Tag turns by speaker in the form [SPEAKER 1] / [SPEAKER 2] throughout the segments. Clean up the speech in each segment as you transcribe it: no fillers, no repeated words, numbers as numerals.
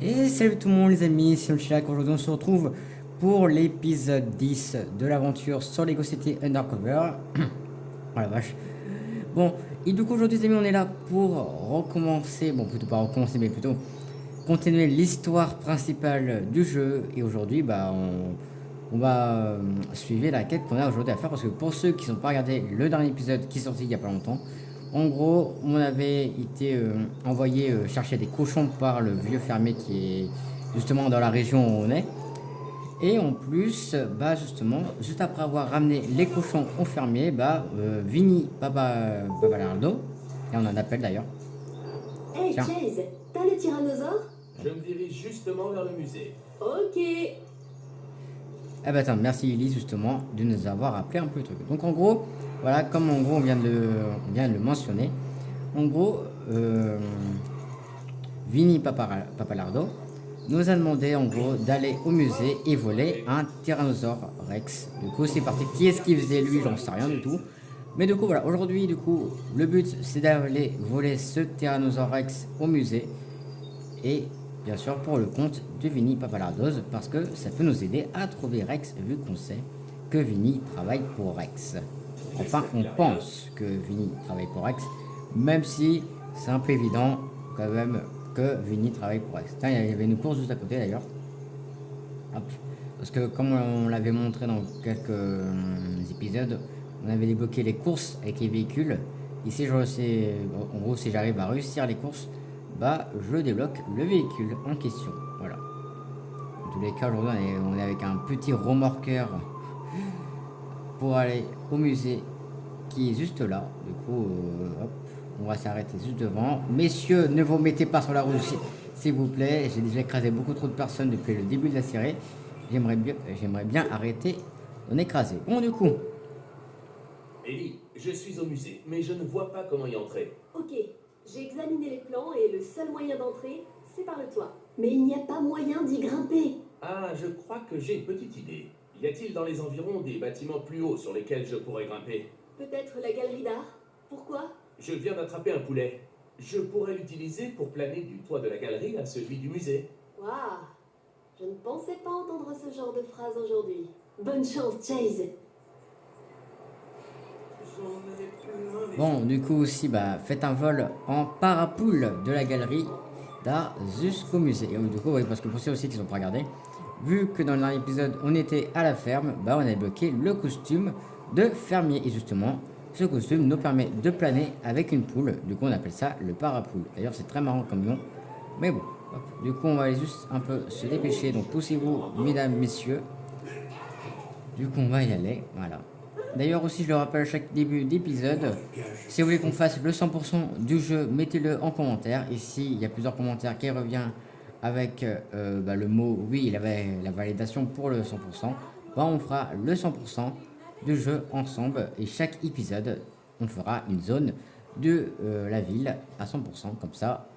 [SPEAKER 1] Et salut tout le monde les amis, c'est Chirac. Aujourd'hui on se retrouve pour l'épisode 10 de l'aventure sur Lego City Undercover. Oh la vache. Bon, et du coup aujourd'hui les amis on est là pour recommencer, bon plutôt pas recommencer mais plutôt continuer l'histoire principale du jeu. Et aujourd'hui on va suivre la quête qu'on a aujourd'hui à faire. Parce que pour ceux qui n'ont pas regardé le dernier épisode qui est sorti il y a pas longtemps, en gros on avait été envoyé chercher des cochons par le vieux fermier qui est justement dans la région où on est. Et en plus, bah justement, juste après avoir ramené les cochons au fermier, Vinny Papalardo, et on en appelle d'ailleurs.
[SPEAKER 2] Hey
[SPEAKER 1] Tiens,
[SPEAKER 2] Chase, t'as le tyrannosaure?
[SPEAKER 3] Je me dirige justement vers le musée.
[SPEAKER 2] Ok.
[SPEAKER 1] eh ben attends, merci Lily justement de nous avoir rappelé un peu le truc. Donc en gros, voilà, comme en gros on vient de le mentionner, en gros, Vinny Papalardo nous a demandé en gros d'aller au musée et voler un Tyrannosaure Rex. Du coup c'est parti. Qui est-ce qui faisait lui? J'en sais rien du tout. Mais du coup voilà, aujourd'hui du coup le but c'est d'aller voler ce Tyrannosaure Rex au musée. Et bien sûr pour le compte de Vinny Papalardos parce que ça peut nous aider à trouver Rex vu qu'on sait que Vinny travaille pour Rex. Enfin on pense que Vinny travaille pour Rex, même si c'est un peu évident quand même que Vinny travaille pour Rex. Tiens, il y avait une course juste à côté d'ailleurs. Hop. Parce que comme on l'avait montré dans quelques épisodes, on avait débloqué les courses avec les véhicules. Ici, en gros, si j'arrive à réussir les courses, bah je débloque le véhicule en question. Voilà. Dans tous les cas, aujourd'hui, on est avec un petit remorqueur pour aller au musée qui est juste là. Du coup, hop, on va s'arrêter juste devant. Messieurs, ne vous mettez pas sur la route, s'il vous plaît. J'ai déjà écrasé beaucoup trop de personnes depuis le début de la série. J'aimerais bien arrêter d'en écraser. Bon, du coup,
[SPEAKER 3] Ellie, je suis au musée, mais je ne vois pas comment y entrer.
[SPEAKER 2] Ok, j'ai examiné les plans et le seul moyen d'entrer, c'est par le toit. Mais il n'y a pas moyen d'y grimper.
[SPEAKER 3] Ah, je crois que j'ai une petite idée. Y a-t-il dans les environs des bâtiments plus hauts sur lesquels je pourrais grimper?
[SPEAKER 2] Peut-être la galerie d'art? Pourquoi?
[SPEAKER 3] Je viens d'attraper un poulet. Je pourrais l'utiliser pour planer du toit de la galerie à celui du musée.
[SPEAKER 2] Waouh, je ne pensais pas entendre ce genre de phrase aujourd'hui. Bonne chance, Chase.
[SPEAKER 1] bon, du coup aussi, faites un vol en parapoule de la galerie d'art jusqu'au musée. Et du coup, oui, parce que pour ceux aussi qui n'ont pas regardé, vu que dans le dernier épisode, on était à la ferme, bah, on a bloqué le costume de fermier. Et justement, ce costume nous permet de planer avec une poule. Du coup, on appelle ça le parapoule. D'ailleurs, c'est très marrant comme nom. Mais bon, hop. Du coup, on va aller juste un peu se dépêcher. Donc, poussez-vous, mesdames, messieurs. Du coup, on va y aller. Voilà. D'ailleurs aussi, je le rappelle à chaque début d'épisode, si vous voulez qu'on fasse le 100% du jeu, mettez-le en commentaire. Ici, il y a plusieurs commentaires qui reviennent avec le mot oui, il avait la validation pour le 100%. Bah, on fera le 100% du jeu ensemble et chaque épisode, on fera une zone de la ville à 100%. Comme ça,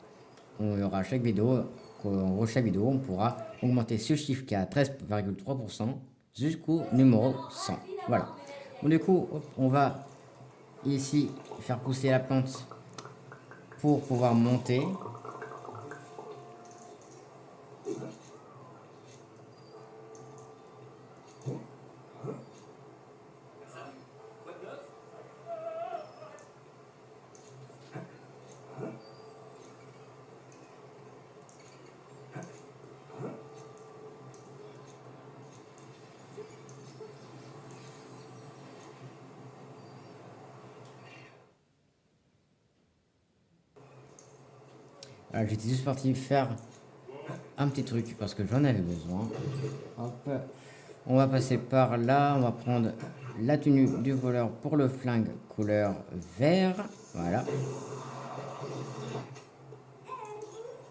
[SPEAKER 1] on aura chaque vidéo, on pourra augmenter ce chiffre qui est à 13,3% jusqu'au numéro 100. Voilà. Bon, du coup, hop, on va ici faire pousser la plante pour pouvoir monter. Voilà, j'étais juste parti faire un petit truc parce que j'en avais besoin. Hop. On va passer par là, on va prendre la tenue du voleur pour le flingue couleur vert. Voilà.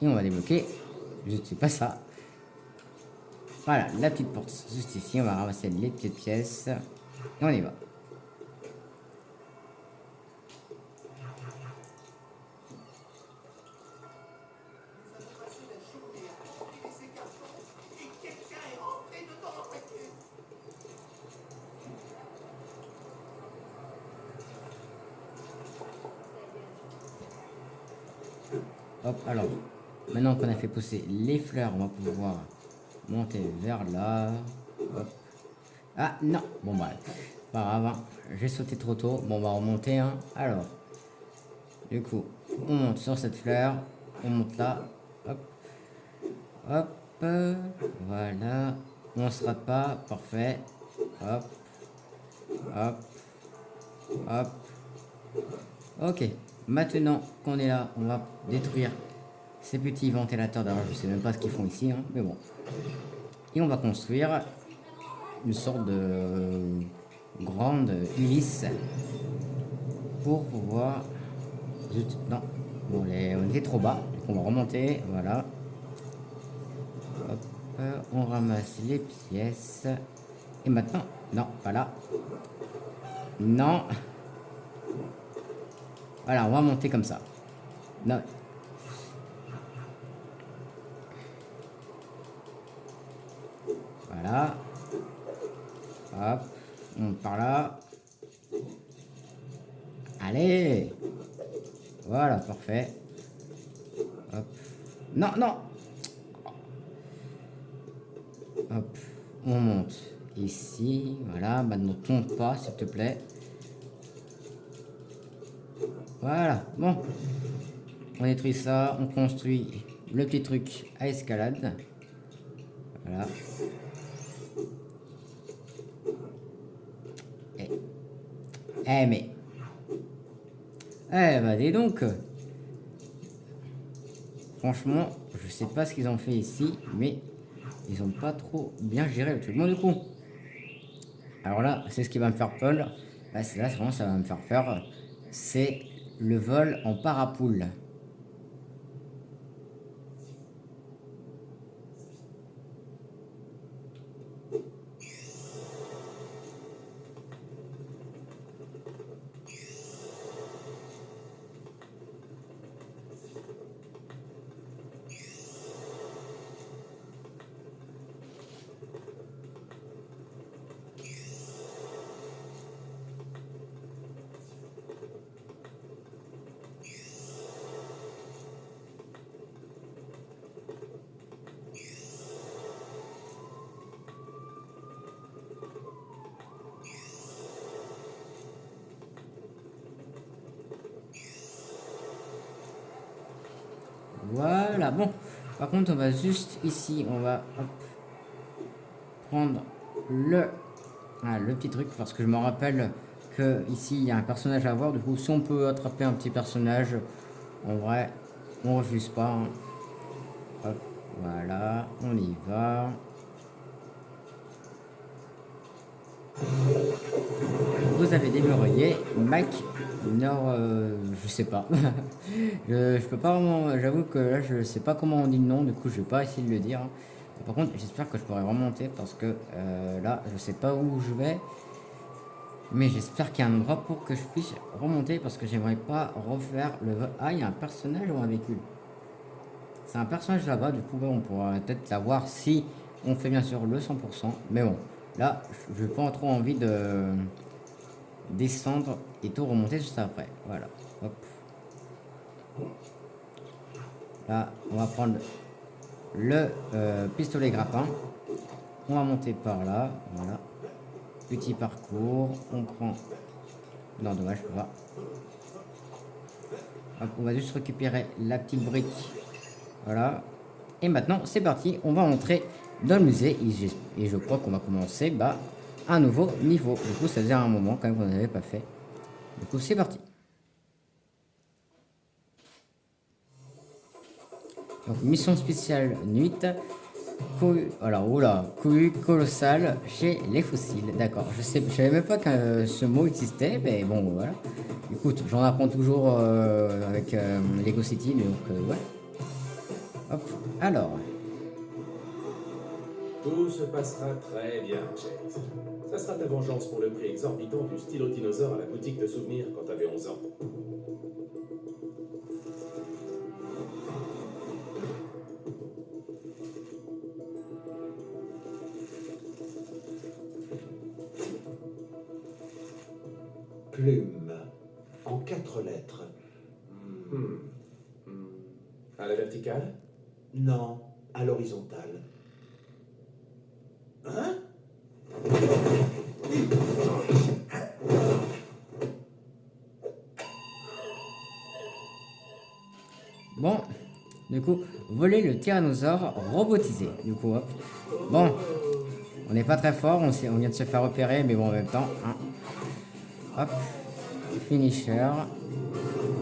[SPEAKER 1] Et on va débloquer, je ne sais pas ça. Voilà, la petite porte juste ici. On va ramasser les petites pièces. Et on y va. Hop, alors. Maintenant qu'on a fait pousser les fleurs, on va pouvoir monter vers là. Hop. Ah non, bon bah, pas grave, hein. J'ai sauté trop tôt. Bon, on va remonter. Hein. Alors, du coup, on monte sur cette fleur, on monte là. Hop, hop, voilà. On se rate pas, parfait. Hop, hop, hop. Ok, maintenant qu'on est là, on va détruire ces petits ventilateurs. D'ailleurs, je sais même pas ce qu'ils font ici, hein, mais bon. Et on va construire une sorte de grande hélice pour pouvoir... Zut, non, bon, on était trop bas, donc on va remonter, voilà. Hop, on ramasse les pièces. Et maintenant, non, pas là. Non. Voilà, on va monter comme ça. Non. Voilà. Hop, on monte par là. Allez. Voilà, parfait. Hop. Non, non. Hop, on monte ici. Voilà, maintenant tombe pas, s'il te plaît. Voilà, bon. On détruit ça, on construit le petit truc à escalade. Voilà. Eh, mais... Eh bah dis donc. Franchement, je sais pas ce qu'ils ont fait ici, mais ils ont pas trop bien géré le truc. Bon, du coup, alors là, c'est ce qui va me faire peur. Là, là vraiment, ça va me faire peur. C'est le vol en parapoule. Voilà, bon. Par contre, on va juste ici, on va hop, prendre le petit truc parce que je me rappelle que ici il y a un personnage à voir. Du coup, si on peut attraper un petit personnage, en vrai, on refuse pas. Hein. Hop, voilà, on y va. Vous avez déverrouillé Mac Nord, je sais pas. je peux pas vraiment, j'avoue que là je sais pas comment on dit le nom, du coup je vais pas essayer de le dire. Hein. Par contre, j'espère que je pourrai remonter parce que là je sais pas où je vais. Mais j'espère qu'il y a un endroit pour que je puisse remonter parce que j'aimerais pas refaire le vol. Ah, il y a un personnage ou un véhicule. C'est un personnage là-bas, du coup on pourra peut-être l'avoir si on fait bien sûr le 100%. Mais bon, là je n'ai pas trop envie de descendre et tout remonter juste après. Voilà. Hop. Là, on va prendre le pistolet grappin. On va monter par là. Voilà. Petit parcours. On prend... Non, dommage, je peux pas. Hop, on va juste récupérer la petite brique. Voilà. Et maintenant, c'est parti. On va entrer dans le musée. Et je crois qu'on va commencer un nouveau niveau. Du coup, ça faisait un moment quand même qu'on n'avait pas fait. Du coup, c'est parti. Donc, mission spéciale nuit. Alors, oula, cohue colossale chez les fossiles. D'accord, je savais même pas que ce mot existait, mais bon, voilà. Écoute, j'en apprends toujours avec Lego City, donc ouais. Hop, alors.
[SPEAKER 3] Tout se passera très bien, Chase. Ça sera ta vengeance pour le prix exorbitant du stylo dinosaure à la boutique de souvenirs quand t'avais 11 ans.
[SPEAKER 4] Plume, en 4 lettres.
[SPEAKER 3] À la verticale?
[SPEAKER 4] Non, à l'horizontale.
[SPEAKER 3] Hein?
[SPEAKER 1] Bon, du coup, voler le tyrannosaure robotisé. Du coup, hop. Bon, on n'est pas très fort, on vient de se faire repérer, mais bon, en même temps, hein. Hop, finisher.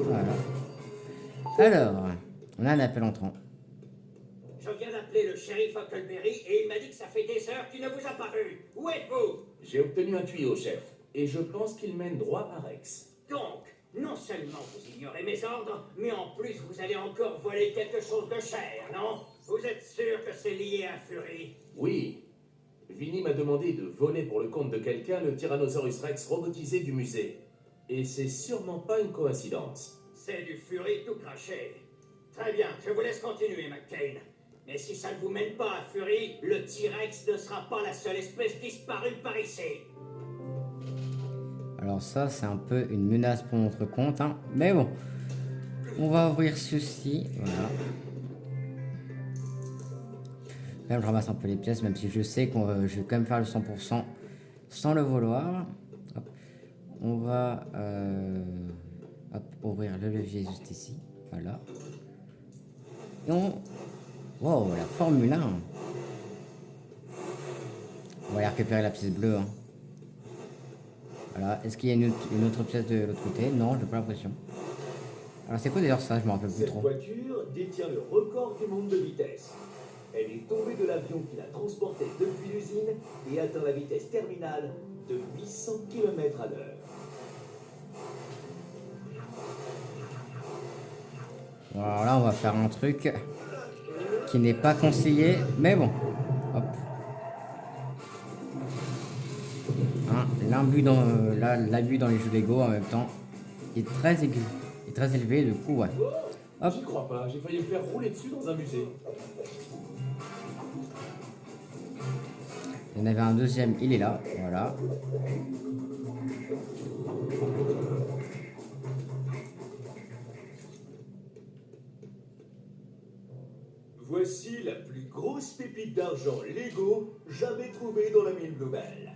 [SPEAKER 1] Voilà. Alors, on a un appel entrant.
[SPEAKER 5] Je viens d'appeler le shérif Huckleberry et il m'a dit que ça fait des heures qu'il ne vous a pas vu. Où êtes-vous?
[SPEAKER 3] J'ai obtenu un tuyau, chef. Et je pense qu'il mène droit à Rex.
[SPEAKER 5] Donc, non seulement vous ignorez mes ordres, mais en plus vous allez encore voler quelque chose de cher, non? Vous êtes sûr que c'est lié à Fury?
[SPEAKER 3] Oui. Vinny m'a demandé de voler pour le compte de quelqu'un le Tyrannosaurus Rex robotisé du musée. Et c'est sûrement pas une coïncidence.
[SPEAKER 5] C'est du Fury tout craché. Très bien, je vous laisse continuer, McCain. Mais si ça ne vous mène pas à Fury, le T-Rex ne sera pas la seule espèce disparue par ici.
[SPEAKER 1] Alors ça, c'est un peu une menace pour notre compte, hein. Mais bon, on va ouvrir ceci, voilà. Même je ramasse un peu les pièces, même si je sais que je vais quand même faire le 100% sans le vouloir. Hop. On va hop, ouvrir le levier juste ici, voilà. Et on... Wow, la Formule 1. On va aller récupérer la pièce bleue, hein. Voilà, est-ce qu'il y a une autre pièce de l'autre côté? Non, j'ai pas l'impression. Alors c'est quoi d'ailleurs ça? Je me rappelle plus
[SPEAKER 6] Cette
[SPEAKER 1] trop.
[SPEAKER 6] voiture détient le record du monde de vitesse. Elle est tombée de l'avion qui la transportait depuis l'usine et atteint la vitesse terminale de 800 km à l'heure.
[SPEAKER 1] Alors là, on va faire un truc qui n'est pas conseillé, mais bon. Hop. Hein, l'abus dans les jeux Lego en même temps est très aigu, est très élevé, du coup, ouais. Hop.
[SPEAKER 3] J'y crois pas, j'ai failli me faire rouler dessus dans un musée.
[SPEAKER 1] Il y en avait un deuxième, il est là, voilà.
[SPEAKER 6] Voici la plus grosse pépite d'argent Lego jamais trouvée dans la mine Bluebell.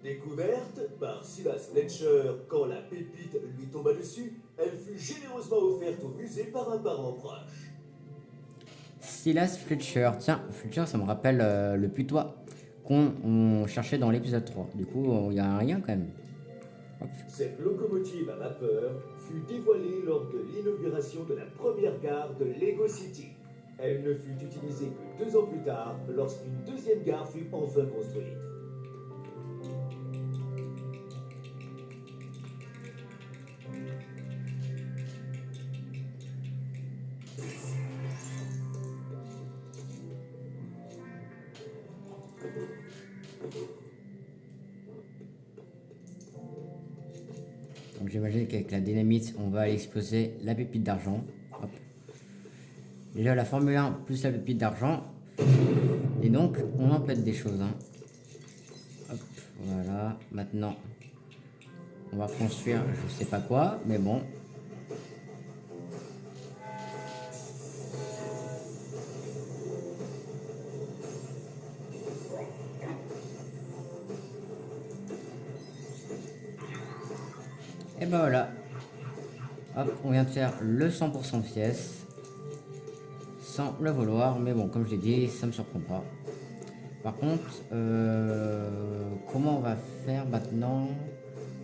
[SPEAKER 6] Découverte par Silas Fletcher quand la pépite lui tomba dessus, elle fut généreusement offerte au musée par un parent proche.
[SPEAKER 1] Silas Fletcher, tiens, Fletcher, ça me rappelle le putois qu'on cherchait dans l'épisode 3. Du coup, il y a un rien quand même. Hop.
[SPEAKER 6] Cette locomotive à vapeur fut dévoilée lors de l'inauguration de la première gare de Lego City. Elle ne fut utilisée que 2 ans plus tard, lorsqu'une deuxième gare fut enfin construite.
[SPEAKER 1] Donc j'imagine qu'avec la dynamite, on va aller exploser la pépite d'argent. Hop. Déjà la Formule 1 plus la pépite d'argent. Et donc, on en pète des choses, hein. Hop, voilà. Maintenant, on va construire je sais pas quoi, mais bon. Et ben voilà. Hop, on vient de faire le 100% de pièces. Sans le vouloir, mais bon, comme je l'ai dit, ça me surprend pas. Par contre, comment on va faire maintenant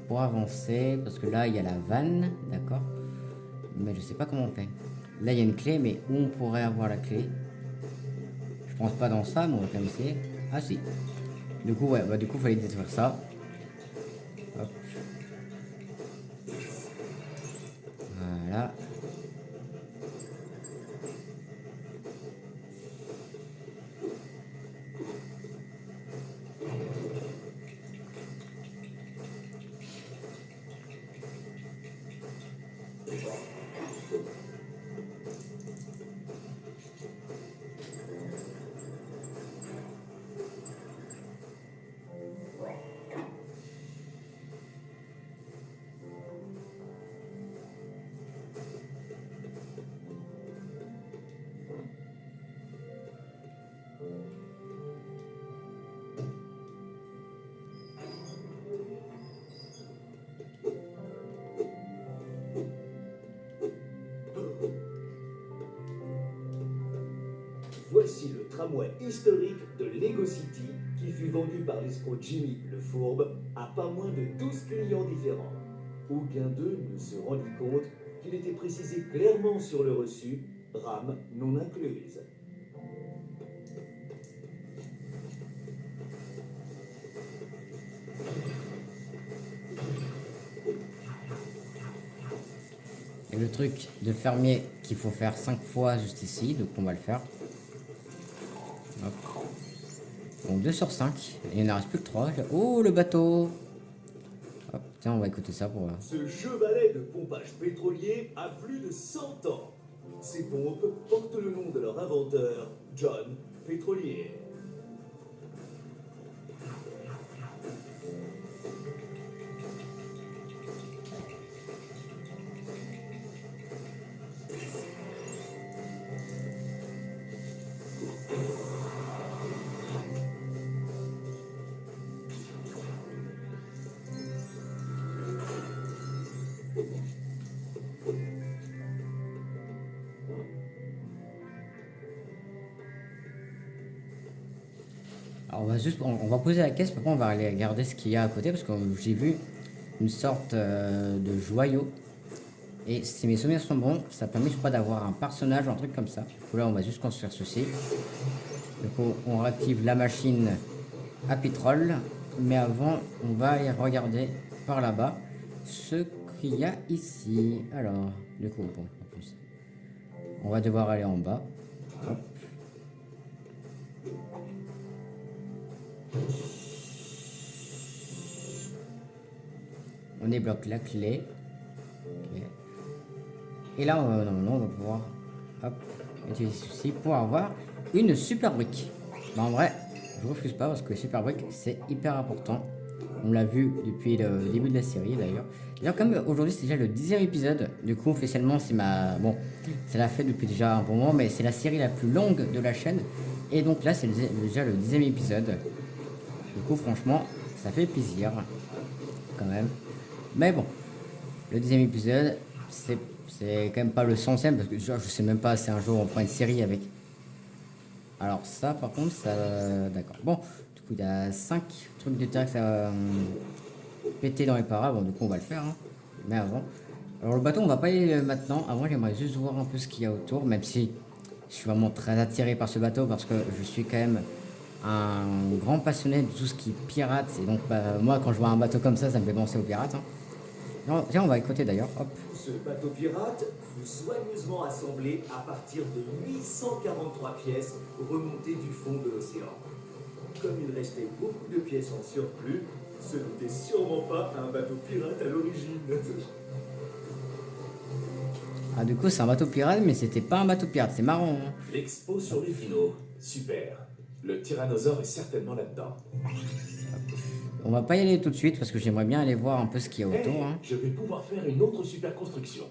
[SPEAKER 1] pour avancer? Parce que là, il y a la vanne, d'accord? Mais je sais pas comment on fait. Là, il y a une clé, mais où on pourrait avoir la clé? Je pense pas dans ça, mais on va quand même essayer. Ah si. Du coup, ouais, bah du coup, il fallait détruire ça. Hop. Voilà.
[SPEAKER 6] Voici le tramway historique de Lego City qui fut vendu par l'escroc Jimmy le Fourbe à pas moins de 12 clients différents. Aucun d'eux ne se rendit compte qu'il était précisé clairement sur le reçu RAM non incluse.
[SPEAKER 1] Et le truc de fermier qu'il faut faire 5 fois juste ici, donc on va le faire. Hop. Donc 2 sur 5, et il n'en reste plus que 3. Oh le bateau. Hop, tiens, on va écouter ça pour...
[SPEAKER 6] Ce chevalet de pompage pétrolier a plus de 100 ans. Ces pompes portent le nom de leur inventeur, John Pétrolier.
[SPEAKER 1] Alors on va poser la caisse, après on va aller regarder ce qu'il y a à côté, parce que j'ai vu une sorte de joyau. Et si mes souvenirs sont bons, ça permet je crois d'avoir un personnage ou un truc comme ça. Du coup là on va juste construire ceci. Du coup on réactive la machine à pétrole. Mais avant on va aller regarder par là-bas ce qu'il y a ici. Alors du coup bon, on va devoir aller en bas. Hop. On débloque la clé. Okay. Et là, normalement, on va pouvoir utiliser ceci pour avoir une super brique. Mais en vrai, je refuse pas parce que super brique, c'est hyper important. On l'a vu depuis le début de la série d'ailleurs. D'ailleurs, comme aujourd'hui, c'est déjà le 10e épisode, du coup, officiellement, c'est ma... Bon, ça l'a fait depuis déjà un bon moment, mais c'est la série la plus longue de la chaîne. Et donc là, c'est déjà le 10e épisode. Du coup, franchement, ça fait plaisir. Quand même. Mais bon, le 10e épisode, c'est quand même pas le 100e, parce que déjà, je sais même pas si un jour on prend une série avec. Alors ça, par contre, ça... D'accord. Bon, du coup, il y a 5 trucs de T-Rex à péter dans les parables. Bon, du coup, on va le faire. Hein. Mais avant... Alors le bateau, on va pas y aller maintenant. Avant, j'aimerais juste voir un peu ce qu'il y a autour, même si je suis vraiment très attiré par ce bateau, parce que je suis quand même un grand passionné de tout ce qui est pirate. Et donc, moi, quand je vois un bateau comme ça me fait penser aux pirates. Hein. Non, tiens, on va écouter d'ailleurs. Hop.
[SPEAKER 6] Ce bateau pirate fut soigneusement assemblé à partir de 843 pièces remontées du fond de l'océan. Comme il restait beaucoup de pièces en surplus, ce n'était sûrement pas un bateau pirate à l'origine.
[SPEAKER 1] Ah, du coup, c'est un bateau pirate, mais c'était pas un bateau pirate. C'est marrant. Hein.
[SPEAKER 3] L'expo sur les dinos. Super. Le tyrannosaure est certainement là-dedans.
[SPEAKER 1] On va pas y aller tout de suite parce que j'aimerais bien aller voir un peu ce qu'il y a autour. Hein.
[SPEAKER 3] Je vais pouvoir faire une autre super construction.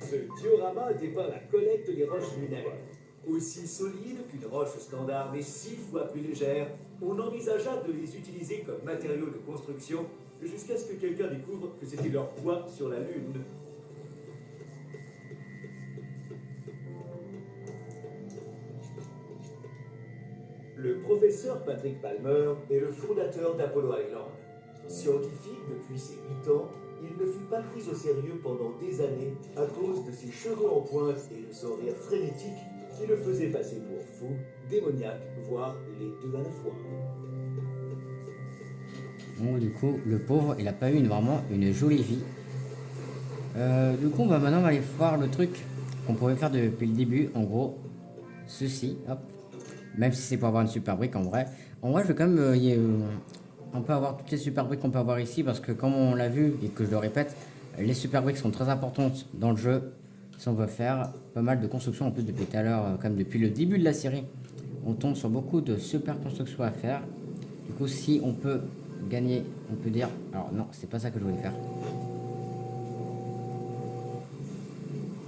[SPEAKER 6] Ce diorama dépeint la collecte des roches lunaires. Aussi solide qu'une roche standard, mais 6 fois plus légère, on envisagea de les utiliser comme matériaux de construction jusqu'à ce que quelqu'un découvre que c'était leur poids sur la Lune. Le professeur Patrick Palmer est le fondateur d'Apollo Island. Scientifique depuis ses 8 ans, il ne fut pas pris au sérieux pendant des années à cause de ses cheveux en pointe et de son rire frénétique qui le faisait passer pour fou, démoniaque, voire les deux à la fois.
[SPEAKER 1] Bon, du coup, le pauvre, il a pas eu vraiment une jolie vie. Du coup, maintenant, on va aller voir le truc qu'on pouvait faire depuis le début. En gros, ceci, hop. Même si c'est pour avoir une super brique, en vrai. En vrai, je vais quand même... on peut avoir toutes les super briques qu'on peut avoir ici, parce que comme on l'a vu, et que je le répète, les super briques sont très importantes dans le jeu. Si on veut faire pas mal de constructions, en plus depuis tout à l'heure, comme depuis le début de la série, on tombe sur beaucoup de super constructions à faire. Du coup, si on peut gagner, on peut dire... Alors non, c'est pas ça que je voulais faire.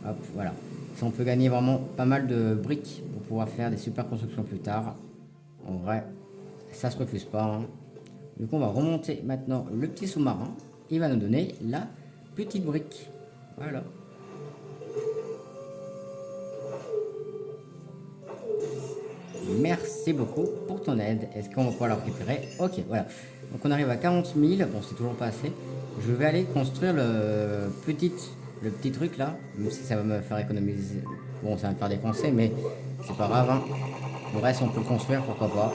[SPEAKER 1] Hop, voilà. Si on peut gagner vraiment pas mal de briques pour pouvoir faire des super constructions plus tard. En vrai, ça se refuse pas. Hein. Du coup, on va remonter maintenant le petit sous-marin. Il va nous donner la petite brique. Voilà. Merci beaucoup pour ton aide. Est-ce qu'on va pouvoir la récupérer? Ok, voilà. Donc on arrive à 40 000. Bon, c'est toujours pas assez. Je vais aller construire le petit truc là. Même si ça va me faire économiser. Bon, ça va me faire dépenser, mais c'est pas grave. Hein. En vrai, si on peut le construire, pourquoi pas.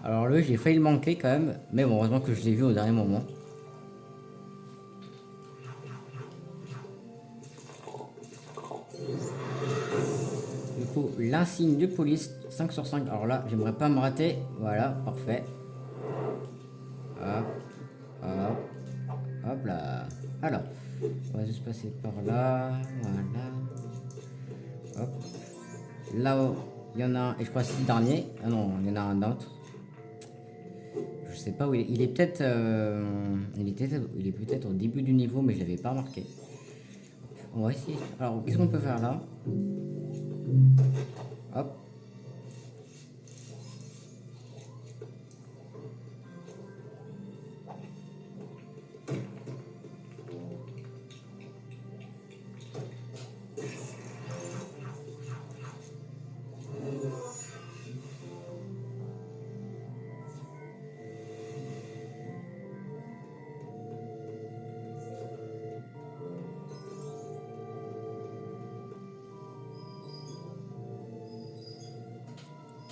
[SPEAKER 1] Alors lui, j'ai failli le manquer quand même, mais bon, heureusement que je l'ai vu au dernier moment. Du coup, l'insigne de police, 5 sur 5. Alors là, j'aimerais pas me rater. Voilà, parfait. Hop, hop, hop là. Alors, on va juste passer par là. Voilà. Hop. Là-haut, il y en a un, et je crois que c'est le dernier. Ah non, il y en a un autre. Je sais pas où il est. Il est peut-être il est peut-être au début du niveau, mais je l'avais pas remarqué. On va essayer. Alors, qu'est-ce qu'on peut faire là? Hop.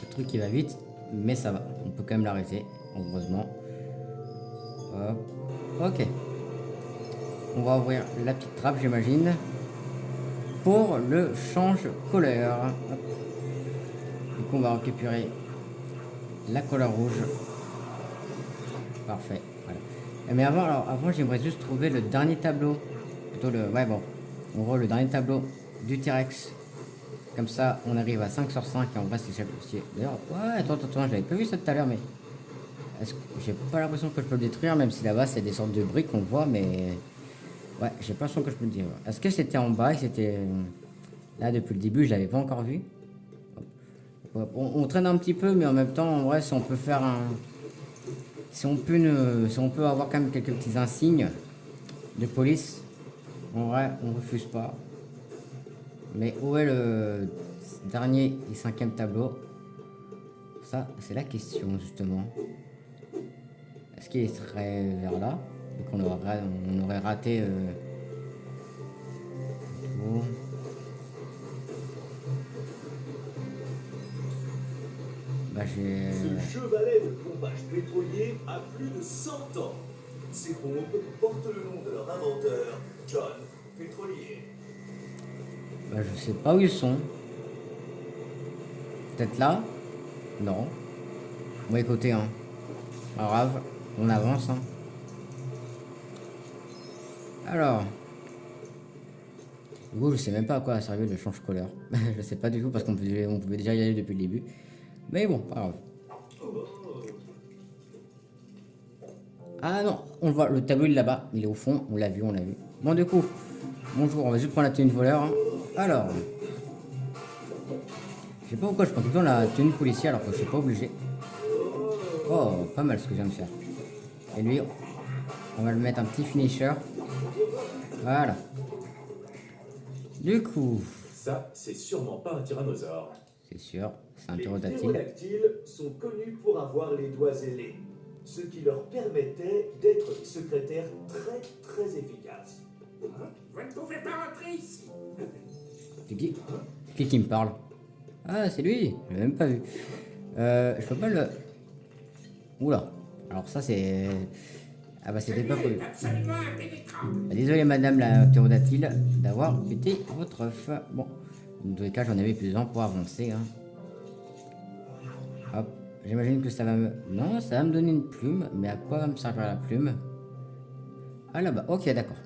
[SPEAKER 1] Le truc qui va vite, mais ça va. On peut quand même l'arrêter, heureusement. Hop. Ok. On va ouvrir la petite trappe, j'imagine. Pour le change couleur. Hop. Du coup, on va récupérer la couleur rouge. Parfait. Voilà. Mais avant j'aimerais juste trouver le dernier tableau. Plutôt le. Ouais, bon. On voit le dernier tableau du T-Rex. Comme ça, on arrive à 5 sur 5 et on va s'échapper. D'ailleurs, ouais, attends, j'avais pas vu ça tout à l'heure, mais j'ai pas l'impression que je peux le détruire, même si là-bas c'est des sortes de briques qu'on voit, mais ouais, j'ai pas l'impression que je peux le dire. Est-ce que c'était en bas et c'était là depuis le début, je l'avais pas encore vu. On traîne un petit peu, mais en même temps, en vrai, si on peut faire un, si on peut avoir quand même quelques petits insignes de police, en vrai, on refuse pas. Mais où est le dernier et 5e tableau? Ça, c'est la question, justement. Est-ce qu'il serait vers là? Donc on aurait raté... tout. Bah, j'ai...
[SPEAKER 6] Ce chevalet de pompage pétrolier a plus de 100 ans. Ces pompes portent le nom de leur inventeur, John Pétrolier.
[SPEAKER 1] Bah, je sais pas où ils sont. Peut-être là? Non. Bon, écoutez, hein. Pas grave, on avance, hein. Alors. Du coup, je sais même pas à quoi servait le change couleur. Je sais pas du tout parce qu'on pouvait déjà y aller depuis le début. Mais bon, pas grave. Ah non, on le voit, le tableau il est là-bas, il est au fond, on l'a vu. Bon, du coup, bonjour, on va juste prendre la tenue de voleur. Hein. Alors, je sais pas pourquoi je prends tout le temps la tenue policière alors que je suis pas obligé. Oh, pas mal ce que je viens de faire. Et lui, on va le mettre un petit finisher. Voilà. Du coup,
[SPEAKER 3] Ça, c'est sûrement pas un tyrannosaure.
[SPEAKER 1] c'est sûr, c'est un
[SPEAKER 6] Les
[SPEAKER 1] ptérodactyle.
[SPEAKER 6] ptérodactyles sont connus pour avoir les doigts ailés, ce qui leur permettait d'être des secrétaires très efficaces.
[SPEAKER 5] Vous ne pouvez pas ici.
[SPEAKER 1] C'est qui me parle? Ah, c'est lui. Je l'ai même pas vu. Je peux pas le... Oula. Alors ça c'est... Ah bah c'était pas prévu.
[SPEAKER 5] Absolument impénétrant.
[SPEAKER 1] Désolé madame la ptérodactyle d'avoir pété votre œuf. Bon, dans tous les cas j'en avais plus besoin pour avancer. Hein. Hop, j'imagine que ça va me... Non, ça va me donner une plume, mais à quoi va me servir la plume? Ah là-bas, ok d'accord.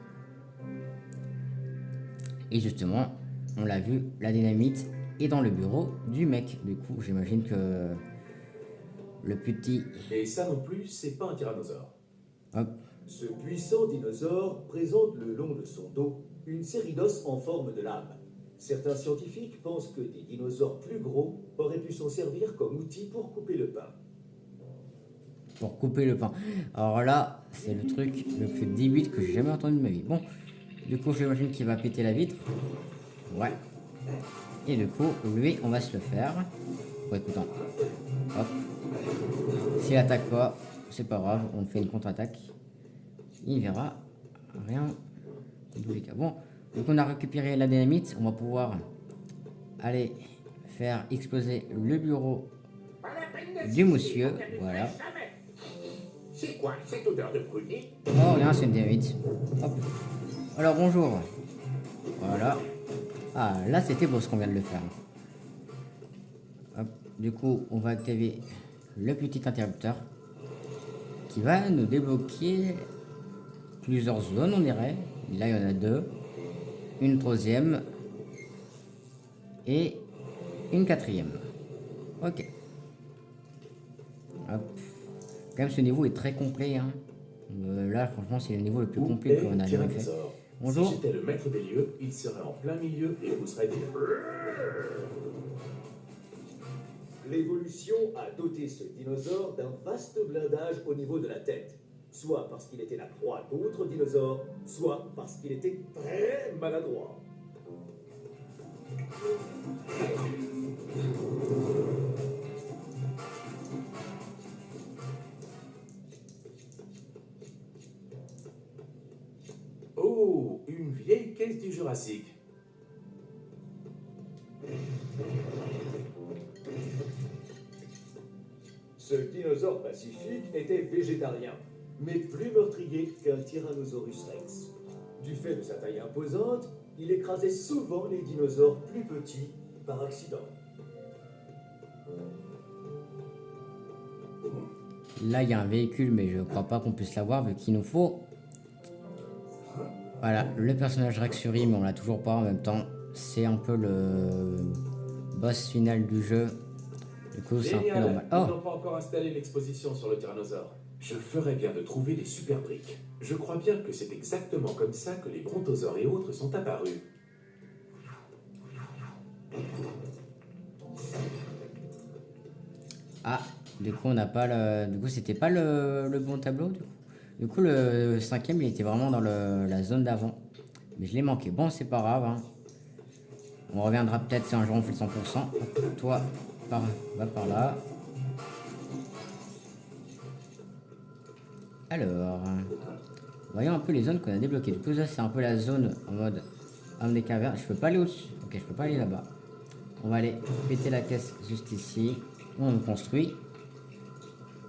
[SPEAKER 1] Et justement, on l'a vu, la dynamite est dans le bureau du mec. Du coup, j'imagine que le petit...
[SPEAKER 3] Et ça non plus, c'est pas un tyrannosaure.
[SPEAKER 1] Hop,
[SPEAKER 6] Ce puissant dinosaure présente le long de son dos une série d'os en forme de lame. Certains scientifiques pensent que des dinosaures plus gros auraient pu s'en servir comme outil pour couper le pain.
[SPEAKER 1] pour couper le pain. Alors là, c'est le truc le plus débile que j'ai jamais entendu de ma vie. Bon, du coup, j'imagine qu'il va péter la vitre. Ouais. Et du coup, lui, on va se le faire. Bon, écoutons. Hop. S'il attaque pas, c'est pas grave, on fait une contre-attaque. Il verra rien dans tous les cas. Bon, donc on a récupéré la dynamite, on va pouvoir aller faire exploser le bureau
[SPEAKER 5] Pas la peine de
[SPEAKER 1] du
[SPEAKER 5] s'y
[SPEAKER 1] monsieur.
[SPEAKER 5] on n'arriverait
[SPEAKER 1] Voilà.
[SPEAKER 5] jamais. C'est quoi cette odeur de brûlis?
[SPEAKER 1] Oh, rien, c'est une dynamite. Hop. Alors, bonjour. Voilà. Ah, là, c'était beau ce qu'on vient de le faire. Hop. Du coup, on va activer le petit interrupteur qui va nous débloquer plusieurs zones, on dirait. Là, il y en a deux. Une troisième. Et une quatrième. Ok. Hop. Quand même, ce niveau est très complet. Hein. Là, franchement, c'est le niveau le plus
[SPEAKER 3] Où
[SPEAKER 1] complet
[SPEAKER 3] est
[SPEAKER 1] qu'on a
[SPEAKER 3] le
[SPEAKER 1] jamais fait.
[SPEAKER 3] tyrannosaure?
[SPEAKER 1] Bonjour.
[SPEAKER 3] Si j'étais le maître des lieux, il serait en plein milieu et vous serez dit...
[SPEAKER 6] L'évolution a doté ce dinosaure d'un vaste blindage au niveau de la tête, soit parce qu'il était la proie d'autres dinosaures, soit parce qu'il était très maladroit.
[SPEAKER 3] Oh, une vieille caisse du Jurassique.
[SPEAKER 6] Ce dinosaure pacifique était végétarien, mais plus meurtrier qu'un Tyrannosaurus rex. Du fait de sa taille imposante, il écrasait souvent les dinosaures plus petits par accident.
[SPEAKER 1] Là, il y a un véhicule, mais je crois pas qu'on puisse l'avoir vu qu'il nous faut. Voilà, le personnage Rex Fury, mais on l'a toujours pas en même temps. C'est un peu le boss final du jeu. Du coup, c'est un peu
[SPEAKER 3] Génial,
[SPEAKER 1] normal.
[SPEAKER 3] ils
[SPEAKER 1] Oh,
[SPEAKER 3] n'ont pas encore installé l'exposition sur le tyrannosaure. Je ferais bien de trouver des super briques. Je crois bien que c'est exactement comme ça que les brontosaures et autres sont apparus.
[SPEAKER 1] ah, du coup, on n'a pas le. Du coup, c'était pas le bon tableau, du coup. Du coup, le cinquième, il était vraiment dans la zone d'avant. Mais je l'ai manqué. Bon, c'est pas grave. Hein. On reviendra peut-être si un jour on fait le 100%. Hop, toi, va par là. Alors, voyons un peu les zones qu'on a débloquées. Du coup, ça, c'est un peu la zone en mode homme des cavernes. Je peux pas aller au-dessus. Ok, je peux pas aller là-bas. On va aller péter la caisse juste ici. On construit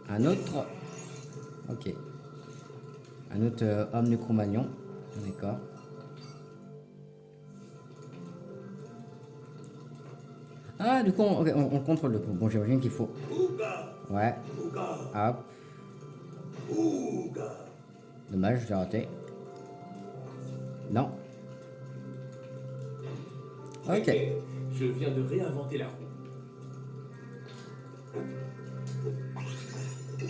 [SPEAKER 1] un autre. Ok. Un autre homme du Cro-Magnon. D'accord. Ah, du coup, on contrôle le coup. Bon, j'imagine qu'il faut.
[SPEAKER 6] Ouga,
[SPEAKER 1] Ouais.
[SPEAKER 6] ouga,
[SPEAKER 1] Hop.
[SPEAKER 6] ouga.
[SPEAKER 1] Dommage, j'ai raté. Non. Ok.
[SPEAKER 3] Je viens de réinventer la roue.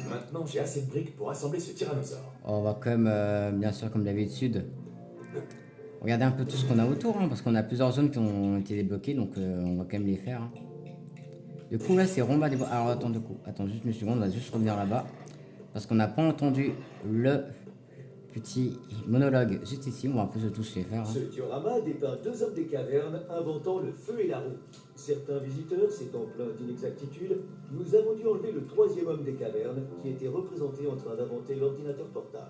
[SPEAKER 3] Maintenant, j'ai assez de briques pour assembler ce tyrannosaure.
[SPEAKER 1] On va quand même, bien sûr, comme d'habitude, regarder un peu tout ce qu'on a autour, hein, parce qu'on a plusieurs zones qui ont été débloquées, donc on va quand même les faire. Hein. Du coup, là, c'est Romba des... Alors, attends, du coup, attends juste une seconde, on va juste revenir là-bas, parce qu'on n'a pas entendu le petit monologue juste ici, on va un peu tous les faire. Hein.
[SPEAKER 6] Ce diorama dépeint deux hommes des cavernes inventant le feu et la roue. Certains visiteurs s'étant plaints d'inexactitudes, nous avons dû enlever le troisième homme des cavernes qui était représenté en train d'inventer l'ordinateur portable.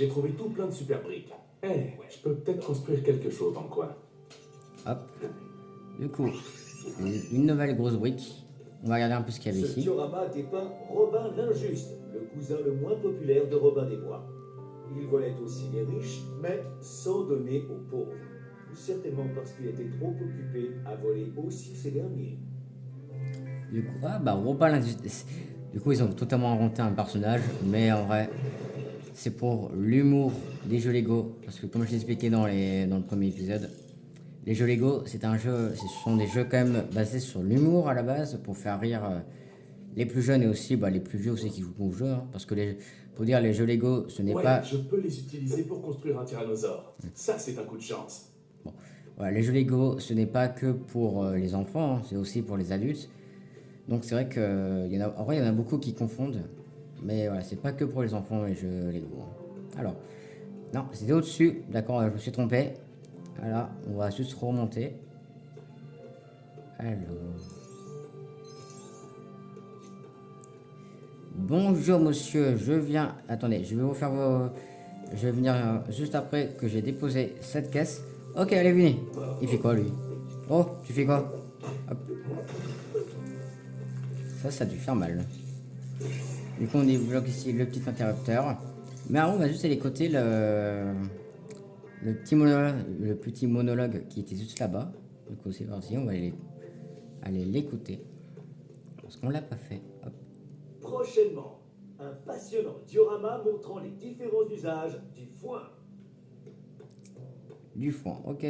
[SPEAKER 3] J'ai trouvé tout plein de super briques. Eh, je peux peut-être construire quelque chose dans le coin.
[SPEAKER 1] Hop. Du coup, une nouvelle grosse brique. On va regarder un peu ce qu'il y avait
[SPEAKER 6] Ce
[SPEAKER 1] ici.
[SPEAKER 6] diorama dépeint Robin l'Injuste, le cousin le moins populaire de Robin des Bois. Il volait aussi les riches, mais sans donner aux pauvres. Certainement parce qu'il était trop occupé à voler aussi ces derniers.
[SPEAKER 1] Du coup, ah bah Robin l'injuste. Du coup, ils ont totalement inventé un personnage, mais en vrai, c'est pour l'humour des jeux Lego. Parce que comme je l'ai expliqué dans le premier épisode, les jeux Lego, ce sont des jeux quand même basés sur l'humour à la base, pour faire rire les plus jeunes et aussi bah, les plus vieux aussi qui jouent aux jeux. Hein. Parce que pour dire les jeux Lego, ce n'est
[SPEAKER 3] Ouais,
[SPEAKER 1] pas...
[SPEAKER 3] je peux les utiliser pour construire un tyrannosaure. Ça, c'est un coup de chance.
[SPEAKER 1] Bon, voilà, les jeux Lego, ce n'est pas que pour les enfants, hein, c'est aussi pour les adultes. Donc c'est vrai que en vrai, il y en a beaucoup qui confondent. Mais voilà, c'est pas que pour les enfants les jeux Lego. Hein. Alors, non, c'était au-dessus. D'accord, je me suis trompé. Voilà, on va juste remonter. Alors. Bonjour monsieur, je viens... Attendez, je vais vous faire vos... Je vais venir juste après que j'ai déposé cette caisse. Ok, allez, venez. Il fait quoi, lui? Oh, tu fais quoi? Hop. Ça a dû faire mal. Du coup, on débloque ici le petit interrupteur. Mais alors, on va juste aller écouter le petit monologue qui était juste là-bas. Du coup, c'est parti, on va aller l'écouter. Parce qu'on l'a pas fait. Hop.
[SPEAKER 6] Prochainement, un passionnant diorama montrant les différents usages du foin.
[SPEAKER 1] Du foin, ok.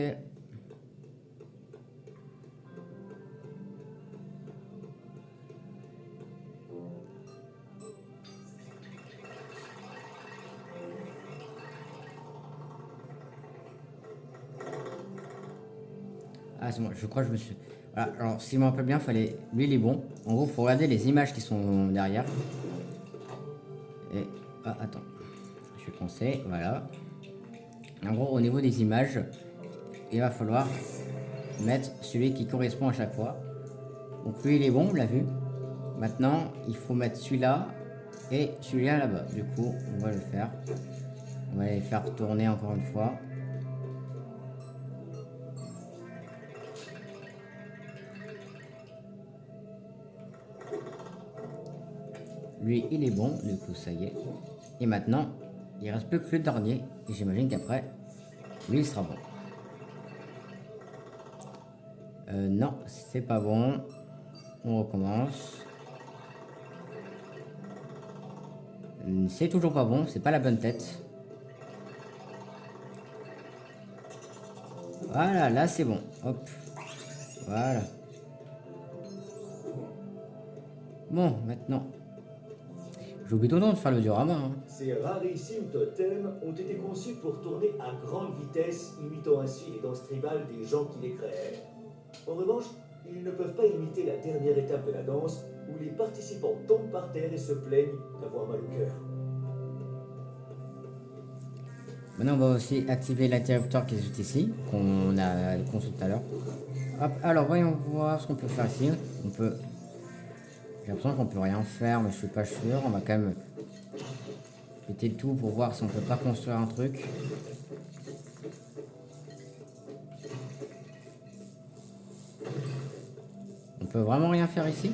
[SPEAKER 1] Ah, c'est bon, je crois que je me suis... Voilà, alors si je me rappelle bien, fallait... Lui, il est bon. En gros, faut regarder les images qui sont derrière. Et... Ah, attends. Je vais penser, voilà. En gros, au niveau des images, il va falloir mettre celui qui correspond à chaque fois. Donc lui, il est bon, on l'a vu. Maintenant, il faut mettre celui-là et celui-là là-bas. Du coup, on va le faire. On va les faire tourner encore une fois. Lui, il est bon, du coup, ça y est. Et maintenant, il reste plus que le dernier. Et j'imagine qu'après, lui, il sera bon. Non, c'est pas bon. On recommence. C'est toujours pas bon, c'est pas la bonne tête. Voilà, là c'est bon. Hop. Voilà. Bon, maintenant. J'ai oublié de faire le diorama. Hein.
[SPEAKER 6] Ces rarissimes totems ont été conçus pour tourner à grande vitesse, imitant ainsi les danses tribales des gens qui les créaient. En revanche, ils ne peuvent pas imiter la dernière étape de la danse, où les participants tombent par terre et se plaignent d'avoir mal au cœur.
[SPEAKER 1] Maintenant, on va aussi activer l'interrupteur qui est juste ici, qu'on a construit tout à l'heure. Hop, alors voyons voir ce qu'on peut faire ici. On peut... J'ai l'impression qu'on peut rien faire, mais je suis pas sûr. On va quand même péter le tout pour voir si on peut pas construire un truc. On peut vraiment rien faire ici?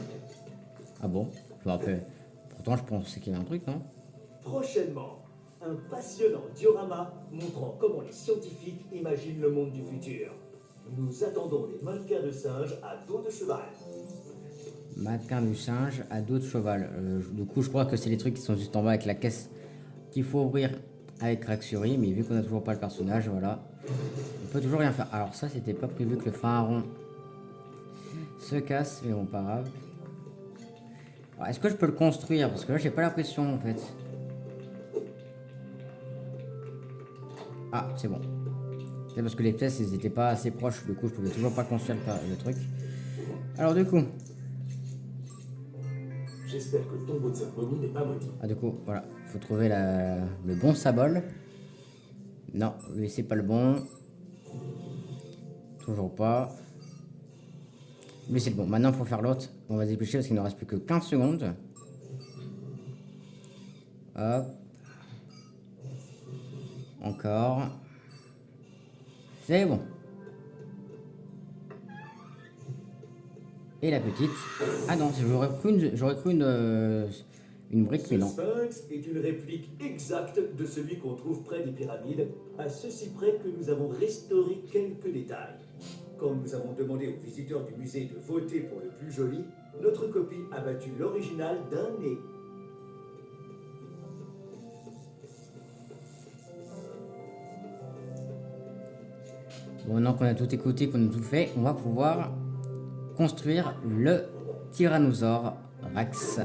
[SPEAKER 1] Ah bon? Je me rappelle. Pourtant, je pensais qu'il y avait un truc, non?
[SPEAKER 6] Prochainement, un passionnant diorama montrant comment les scientifiques imaginent le monde du futur. Nous attendons des mannequins de singes à dos de cheval.
[SPEAKER 1] Mannequin du singe à dos de cheval. Du coup, je crois que c'est les trucs qui sont juste en bas avec la caisse qu'il faut ouvrir avec Raxuri. Mais vu qu'on a toujours pas le personnage, voilà. On peut toujours rien faire. Alors ça, c'était pas prévu que le pharaon se casse, mais bon, pas grave. Est-ce que je peux le construire? Parce que là, j'ai pas l'impression en fait. Ah, c'est bon. C'est parce que les pièces, ils étaient pas assez proches. Du coup, je pouvais toujours pas construire le truc. Alors, du coup.
[SPEAKER 3] J'espère que le tombeau de cérémonie n'est pas maudit.
[SPEAKER 1] Ah, du coup, voilà. Faut trouver le bon symbole. Non, lui, c'est pas le bon. Toujours pas. Lui, c'est le bon. Maintenant, il faut faire l'autre. On va se dépêcher parce qu'il ne reste plus que 15 secondes. Hop. Encore. C'est bon. Et la petite. Ah non, j'aurais cru une brique, mais
[SPEAKER 6] Ce
[SPEAKER 1] non.
[SPEAKER 6] sphinx est une réplique exacte de celui qu'on trouve près des pyramides, à ceci près que nous avons restauré quelques détails. Quand nous avons demandé aux visiteurs du musée de voter pour le plus joli, notre copie a battu l'original d'un nez.
[SPEAKER 1] Bon, maintenant qu'on a tout écouté, qu'on a tout fait, on va pouvoir construire le Tyrannosaure Rex.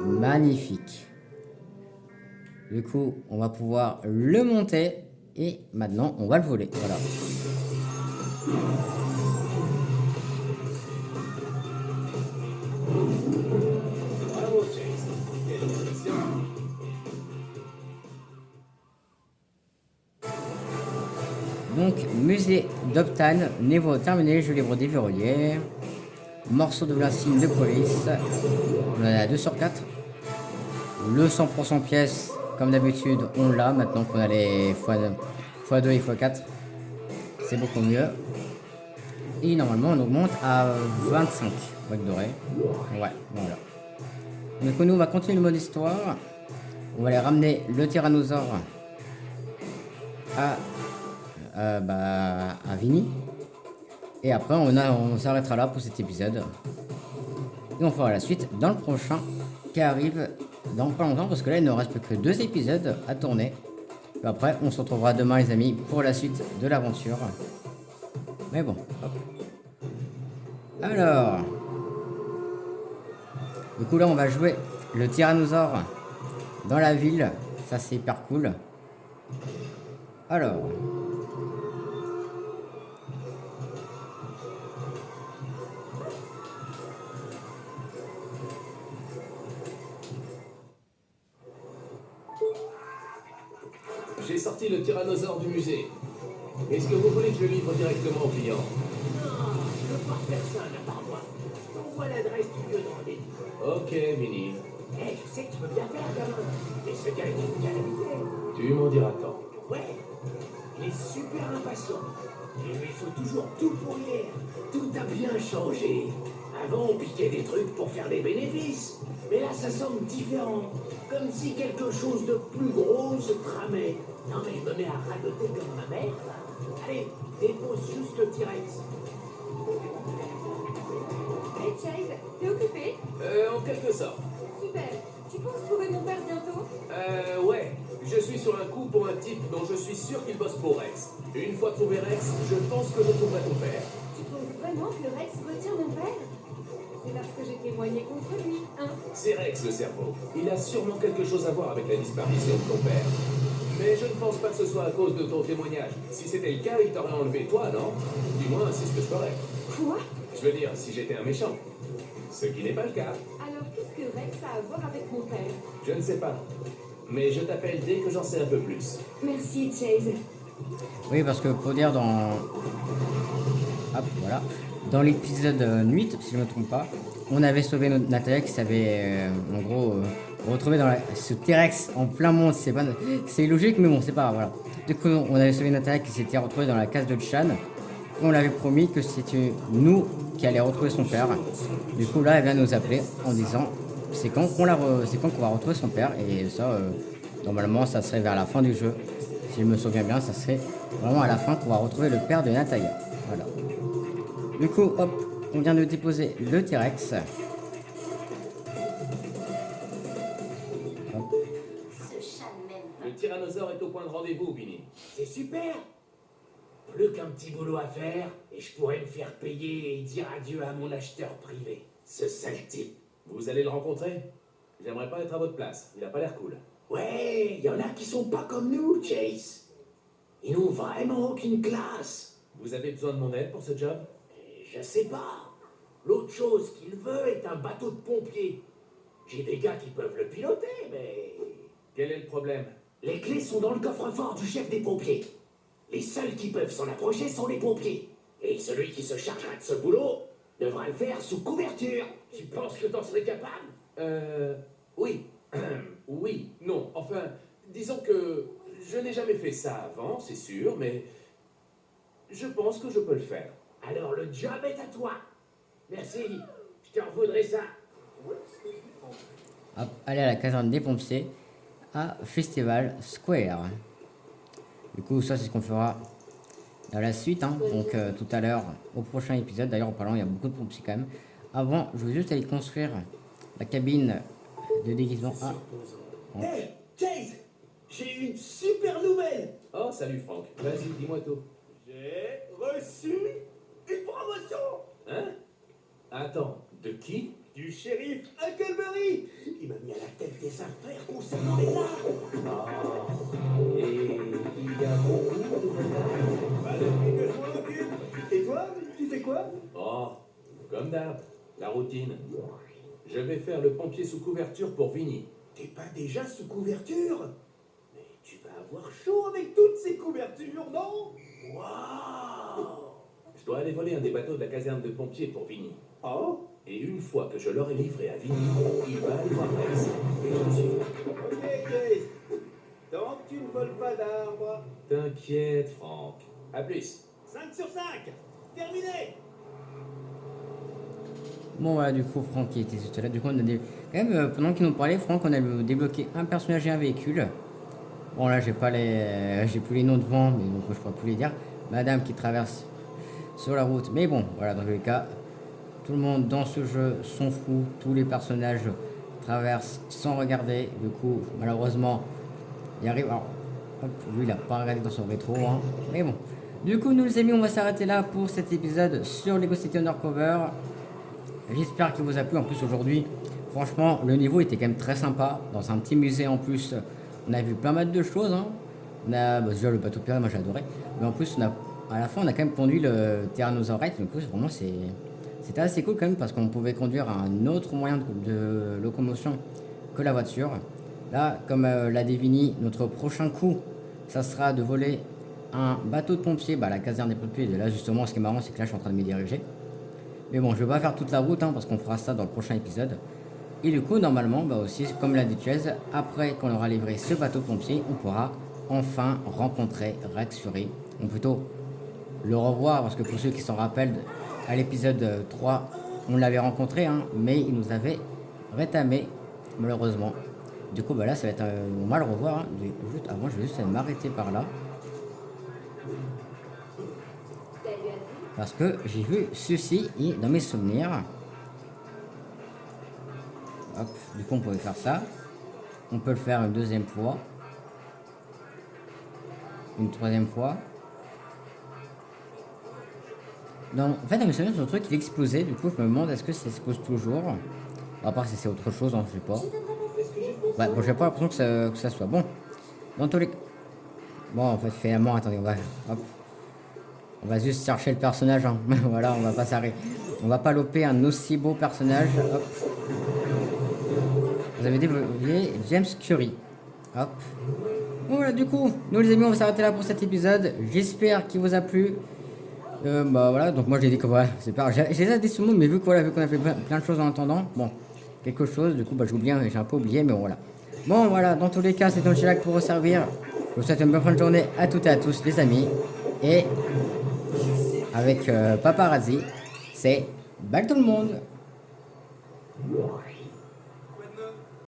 [SPEAKER 1] Magnifique. Du coup, on va pouvoir le monter et maintenant on va le voler. Voilà.
[SPEAKER 3] Bravo, Chase. Quelle mission.
[SPEAKER 1] Donc, musée d'Optane, niveau terminé, je livre déverrouillé. Morceau de glacis de police. On en a 2 sur 4. Le 100% pièce, comme d'habitude, on l'a maintenant qu'on a les x2 et x4. C'est beaucoup mieux. Et normalement, on augmente à 25 briques dorées. Ouais, voilà. Donc, nous, on va continuer le mode histoire. On va aller ramener le tyrannosaure à Vinny. Et après, on s'arrêtera là pour cet épisode. Et on fera la suite dans le prochain qui arrive dans pas longtemps parce que là il ne reste plus que 2 épisodes à tourner. Et après on se retrouvera demain les amis pour la suite de l'aventure. Mais bon, hop. Alors, du coup là on va jouer le tyrannosaure dans la ville. Ça c'est hyper cool. Alors,
[SPEAKER 3] J'ai sorti le tyrannosaure du musée. Est-ce que vous voulez que je le livre directement au client?
[SPEAKER 5] Non, je veux pas faire ça, à part moi. Je t'envoie l'adresse du lieu de rendez-vous.
[SPEAKER 3] Ok, Vinny.
[SPEAKER 5] Eh, je sais que tu peux bien faire, gamin. Mais ce gars est une calamité.
[SPEAKER 3] Tu m'en diras tant.
[SPEAKER 5] Ouais, il est super impatient. Il lui faut toujours tout pour hier. Tout a bien changé. Avant, on piquait des trucs pour faire des bénéfices. Mais là, ça semble différent. Comme si quelque chose de plus gros se tramait. Non, mais je me mets à radoter comme ma mère, là. Allez, dépose juste le T-Rex.
[SPEAKER 2] Hey Chase, t'es occupé?
[SPEAKER 3] En quelque sorte.
[SPEAKER 2] Super. Tu penses trouver mon père bientôt?
[SPEAKER 3] Ouais. Je suis sur un coup pour un type dont je suis sûr qu'il bosse pour Rex. Une fois trouvé Rex, je pense que je trouverai ton père.
[SPEAKER 2] Tu penses vraiment que Rex retient mon père? C'est parce que j'ai témoigné contre lui, hein?
[SPEAKER 3] C'est Rex le cerveau. Il a sûrement quelque chose à voir avec la disparition de ton père. Mais je ne pense pas que ce soit à cause de ton témoignage. Si c'était le cas, il t'aurait enlevé toi, non? Du moins, c'est ce que je ferais.
[SPEAKER 2] Quoi?
[SPEAKER 3] Je veux dire, si j'étais un méchant. Ce qui n'est pas le cas.
[SPEAKER 2] Alors qu'est-ce que Rex a à voir avec mon père?
[SPEAKER 3] Je ne sais pas. Mais je t'appelle dès que j'en sais un peu plus.
[SPEAKER 2] Merci Chase.
[SPEAKER 1] oui, parce que pour dire dans... Hop, voilà. Dans l'épisode 8, si je ne me trompe pas, on avait sauvé notre Natalia qui s'avait, en gros, retrouvé dans ce T-Rex en plein monde. C'est illogique, mais bon, c'est pas grave, voilà. Du coup, on avait sauvé Natalia qui s'était retrouvée dans la case de Chan. Et on l'avait promis que c'était nous qui allions retrouver son père. Du coup, là, elle vient nous appeler en disant c'est quand qu'on va retrouver son père. Et ça, normalement, ça serait vers la fin du jeu. Si je me souviens bien, ça serait vraiment à la fin qu'on va retrouver le père de Natalia. Voilà. Du coup, hop, on vient de déposer le T-Rex. Hop.
[SPEAKER 2] Ce chat même.
[SPEAKER 3] Le tyrannosaure est au point de rendez-vous, Vinny.
[SPEAKER 5] C'est super. Plus qu'un petit boulot à faire, et je pourrais me faire payer et dire adieu à mon acheteur privé. Ce sale type.
[SPEAKER 3] Vous allez le rencontrer? J'aimerais pas être à votre place. Il a pas l'air cool.
[SPEAKER 5] Ouais, y en a qui sont pas comme nous, Chase. Ils n'ont vraiment aucune classe.
[SPEAKER 3] Vous avez besoin de mon aide pour ce job?
[SPEAKER 5] Je sais pas. L'autre chose qu'il veut est un bateau de pompier. J'ai des gars qui peuvent le piloter, mais...
[SPEAKER 3] Quel est le problème?
[SPEAKER 5] Les clés sont dans le coffre-fort du chef des pompiers. Les seuls qui peuvent s'en approcher sont les pompiers. Et celui qui se chargera de ce boulot devra le faire sous couverture. Tu penses que t'en serais capable?
[SPEAKER 3] Oui. Oui, non, enfin, disons que je n'ai jamais fait ça avant, c'est sûr, mais je pense que je peux le faire.
[SPEAKER 5] Alors le job est à toi. Merci, je te revaudrai ça.
[SPEAKER 1] Hop, aller à la caserne des pompiers à Festival Square. Du coup, ça, c'est ce qu'on fera dans la suite. Hein. Donc, tout à l'heure, au prochain épisode. D'ailleurs, en parlant, il y a beaucoup de pompiers quand même. Avant, je vais juste aller construire la cabine de déguisement. Ah,
[SPEAKER 5] Hey, Chase, j'ai une super nouvelle.
[SPEAKER 3] Oh, salut Franck, vas-y, dis-moi tout.
[SPEAKER 5] J'ai reçu une promotion
[SPEAKER 3] Hein? Attends, de qui?
[SPEAKER 5] du shérif Huckleberry. Il m'a mis à la tête des affaires concernant les armes.
[SPEAKER 3] Ah, et il y a beaucoup de nouvelles.
[SPEAKER 5] Bah, depuis que je m'en occupe. Et toi, tu fais quoi?
[SPEAKER 3] Oh, comme d'hab, la routine. Je vais faire le pompier sous couverture pour Vinny.
[SPEAKER 5] T'es pas déjà sous couverture? Mais tu vas avoir chaud avec toutes ces couvertures, non? Waouh!
[SPEAKER 3] Je dois aller voler un des bateaux de la caserne de pompiers pour Vinny.
[SPEAKER 5] Oh?
[SPEAKER 3] Et une fois que je l'aurai livré à Vinny, il va aller voir Rex. Et je le suivrai.
[SPEAKER 5] Ok, Chase. Tant que tu ne voles pas d'arbres.
[SPEAKER 3] T'inquiète, Franck. À plus.
[SPEAKER 5] 5 sur 5. Terminé.
[SPEAKER 1] bon, voilà, du coup, Franck qui était juste là. Du coup, on a quand même, pendant qu'il nous parlait, Franck, on a débloqué un personnage et un véhicule. Bon, là, j'ai pas les, j'ai plus les noms devant, mais donc je pourrais plus les dire. Madame qui traverse sur la route. Mais bon, voilà, dans tous les cas, tout le monde dans ce jeu s'en fout. Tous les personnages traversent sans regarder. Du coup, malheureusement, il arrive. Alors, hop, lui, il a pas regardé dans son rétro. Hein. Mais bon. Du coup, nous les amis, on va s'arrêter là pour cet épisode sur Lego City Undercover. J'espère qu'il vous a plu. En plus, aujourd'hui, franchement, le niveau était quand même très sympa. Dans un petit musée en plus, on a vu pas mal de choses. Hein. On a déjà le bateau pirate, moi j'ai adoré. Mais en plus, à la fin, on a quand même conduit le Tyrannosaurus Rex. Donc, vraiment, c'était assez cool quand même parce qu'on pouvait conduire un autre moyen de locomotion que la voiture. Là, comme l'a défini, notre prochain coup, ça sera de voler un bateau de pompiers, la caserne des pompiers. Et là, justement, ce qui est marrant, c'est que là, je suis en train de me diriger. Mais bon, je vais pas faire toute la route hein, parce qu'on fera ça dans le prochain épisode. Et du coup, normalement, aussi, comme l'a dit Chase, après qu'on aura livré ce bateau de pompiers, on pourra enfin rencontrer Rex Fury. Ou plutôt le revoir, parce que pour ceux qui s'en rappellent, à l'épisode 3, on l'avait rencontré, hein, mais il nous avait rétamé, malheureusement. Du coup, là, ça va être on va le revoir. Hein. Juste avant, je vais juste m'arrêter par là. Parce que j'ai vu ceci dans mes souvenirs. Hop, du coup, on pouvait faire ça. On peut le faire une deuxième fois. Une troisième fois. En fait, dans mes souvenirs, ce truc, il explosait. Du coup, je me demande, est-ce que ça explose toujours? À part si c'est autre chose, hein, je sais pas. Ouais, bon, j'ai pas l'impression que ça soit bon. Dans tous les... Bon, en fait, finalement, attendez, on va juste chercher le personnage. Hein. Voilà, on va pas s'arrêter. On va pas loper un aussi beau personnage. Hop. Vous avez développé James Curry. Hop. Bon, voilà, du coup, nous les amis, on va s'arrêter là pour cet épisode. J'espère qu'il vous a plu. Voilà, donc moi j'ai dit que voilà, c'est pas. J'ai déjà dit ce mot, mais vu qu'on a fait plein de choses en attendant, bon, quelque chose, du coup, j'ai un peu oublié, mais bon, voilà. Bon, voilà, dans tous les cas, c'est Don Shellac pour vous servir. Je vous souhaite une bonne fin de journée à toutes et à tous, les amis. Et avec Paparazzi, c'est bye tout le monde.